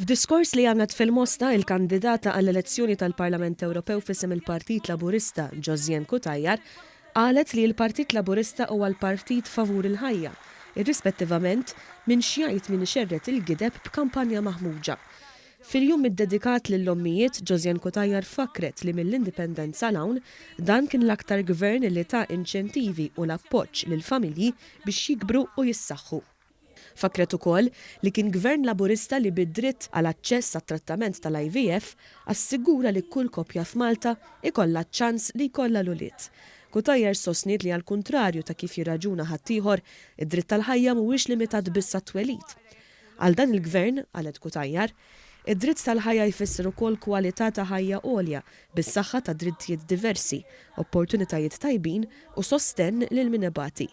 F'diskors li għamlet fil-Mosta il-kandidata għall-elezzjoni tal-Parlament Ewropew f'isem il-Partit Laburista Josianne Cutajar qalet li l-Partit Laburista huwa l-Partit Favur Il-Ħajja, irrispettivament minn xjajt minn xerret il-gideb b'kampanja maħmuġa. Fil-jum id-dedikat lill-ommijiet, Josianne Cutajar fakret li mill-indipendenza l-hawn dan kien l-aktar gvern li ta' inċentivi u l-appoġġ lill-familji biex jikbru u jissaħħu. Fakret ukoll li kien gvern laburista li bid-dritt għal aċċess għat-trattament tal-IVF assigura li kull koppja f'Malta ikollha ċans li jkollha l-ulied. Cutajar sostniet li għall-kuntrarju ta' kif jirraġuna ħaddieħor, id-dritt tal-ħajja mhuwiex limitat biss għat-twelid. Għal dan il-gvern, qalet Cutajar, id-dritt tal-ħajja jfisser ukoll kwalità ta' ħajja għolja bis-saħħa ta' drittijiet diversi, opportunitajiet tajbin u sostenn lil min ibati.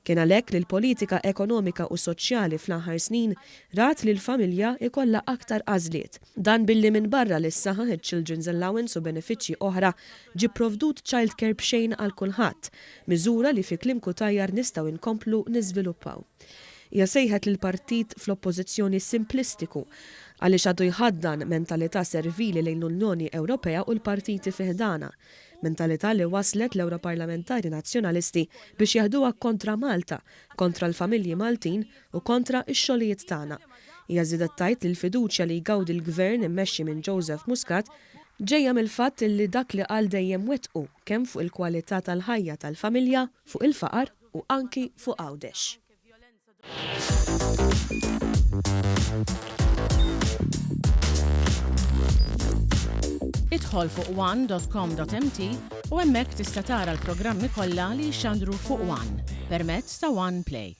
Kien għalhekk li l-politika ekonomika u soċjali fl-aħħar snin rat li l-familja ikollha aktar għażliet. Dan billi minn barra li s-saħħa il-Children's Allowance u benefiċċji oħra ġie provdut childcare b'xejn għal kulħadd, miżura li fi kliem Cutajar nistgħu nkomplu niżviluppaw. Hija sejħet lill-Partit fl-oppożizzjoni simplistiku għaliex għadu jħaddan mentalità servili lejn l-Unjoni Ewropea u l-partiti fiħdana, mentalità li waslet l-Europarlamentari Nazzjonalisti biex jaħduha kontra Malta, kontra l-familji Maltin u kontra x-xogħlijiet tagħna. Hija żiedet tgħid li l-fiduċja li jgawdi l-gvern immexxi minn Joseph Muscat ġejja mill-fatt li dak li qal dejjem wettqu kemm fuq il-kwalità tal-ħajja tal-familja, fuq il-faqar u anki fuq għawdex. Idħol fuq one.com.mt u hemmhekk tista' tara l-programmi kollha li jxandru fuq One permezz ta' One Play.